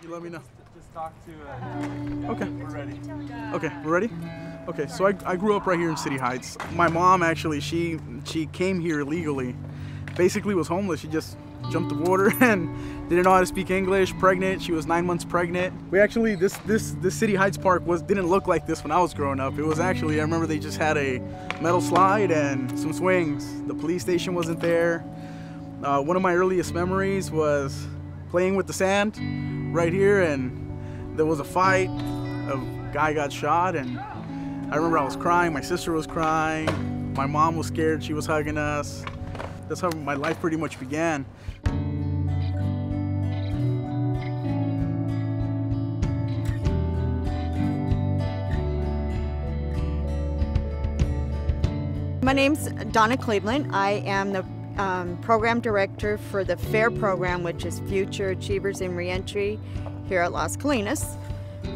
You let me know. Just talk to. Okay. We're ready. Okay, we're ready? Okay, so I grew up right here in City Heights. My mom actually, she came here illegally. Basically was homeless. She just jumped the border and didn't know how to speak English, pregnant. She was 9 months pregnant. We actually, this City Heights Park didn't look like this when I was growing up. It was actually, I remember they just had a metal slide and some swings. The police station wasn't there. One of my earliest memories was playing with the sand right here, and there was a fight. A guy got shot, and I remember I was crying. My sister was crying. My mom was scared. She was hugging us. That's how my life pretty much began. My name's Donna Cleveland. I am the program director for the FAIR program, which is Future Achievers in Reentry here at Las Colinas.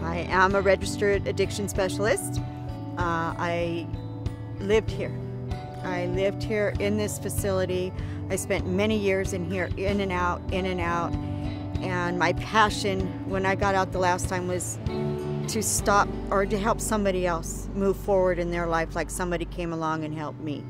I am a registered addiction specialist. I lived here. I lived here in this facility. I spent many years in here, in and out, in and out. And my passion when I got out the last time was to stop or to help somebody else move forward in their life, like somebody came along and helped me.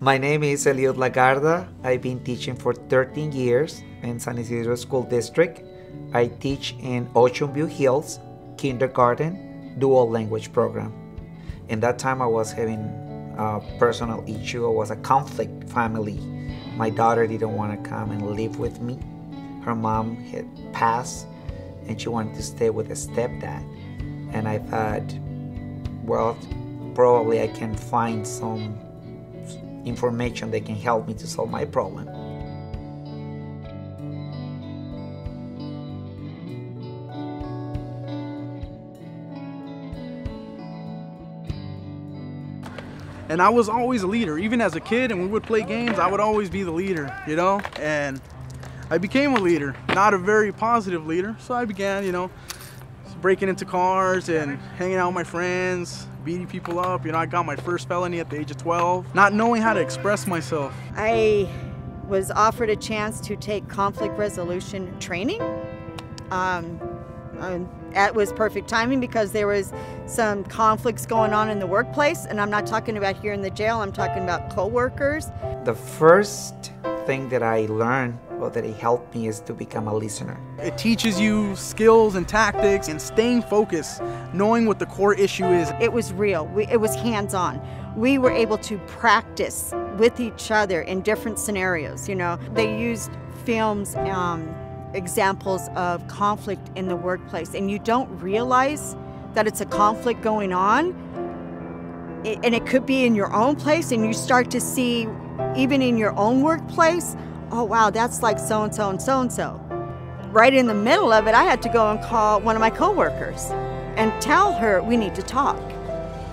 My name is Eliud Lagarda. I've been teaching for 13 years in San Isidro School District. I teach in Ocean View Hills Kindergarten Dual Language Program. In that time I was having a personal issue. It was a conflict family. My daughter didn't want to come and live with me. Her mom had passed and she wanted to stay with a stepdad. And I thought, well, probably I can find some information that can help me to solve my problem. And I was always a leader. Even as a kid and we would play games, I would always be the leader, you know? And I became a leader, not a very positive leader. So I began, you know, breaking into cars and hanging out with my friends, beating people up. You know, I got my first felony at the age of 12, not knowing how to express myself. I was offered a chance to take conflict resolution training. That was perfect timing because there was some conflicts going on in the workplace, and I'm not talking about here in the jail, I'm talking about co-workers. The first thing that I learned or that it helped me is to become a listener. It teaches you skills and tactics and staying focused, knowing what the core issue is. It was real. It was hands-on. We were able to practice with each other in different scenarios. You know, they used films, examples of conflict in the workplace, and you don't realize that it's a conflict going on, and it could be in your own place, and you start to see, even in your own workplace, oh wow, that's like so-and-so and so-and-so. Right in the middle of it, I had to go and call one of my coworkers and tell her we need to talk.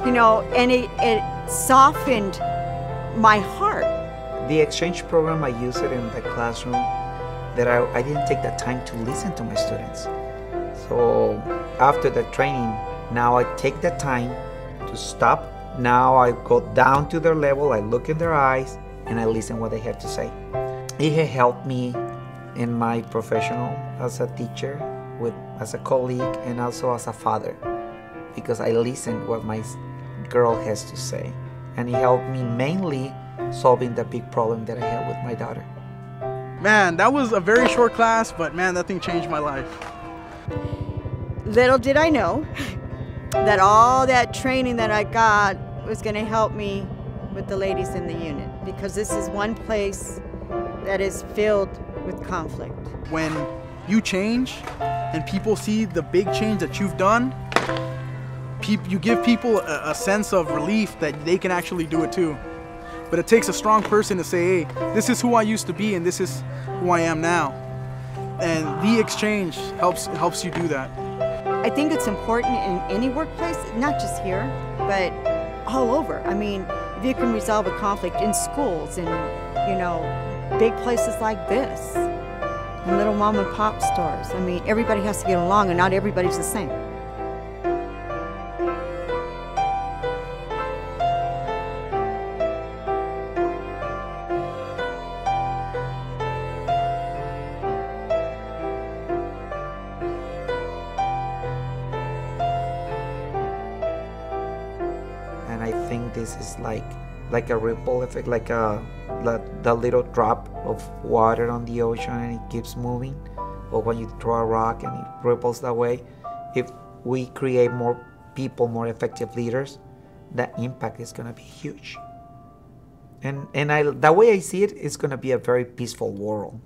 You know, and it softened my heart. The exchange program, I use it in the classroom, that I didn't take the time to listen to my students. So after the training, now I take the time to stop. Now I go down to their level, I look in their eyes, and I listen what they have to say. It has helped me in my professional as a teacher, as a colleague, and also as a father, because I listen what my girl has to say. And it helped me mainly solving the big problem that I had with my daughter. Man, that was a very short class, but man, that thing changed my life. Little did I know that all that training that I got was going to help me with the ladies in the unit, because this is one place that is filled with conflict. When you change and people see the big change that you've done, you give people a sense of relief that they can actually do it too. But it takes a strong person to say, hey, this is who I used to be and this is who I am now. And the exchange helps you do that. I think it's important in any workplace, not just here, but all over. I mean, if you can resolve a conflict in schools and, you know, big places like this, and little mom and pop stores. I mean, everybody has to get along and not everybody's the same. this is like a ripple effect, like the little drop of water on the ocean and it keeps moving, or when you throw a rock and it ripples that way. If we create more people, more effective leaders, the impact is going to be huge. And the way I see it, it's going to be a very peaceful world.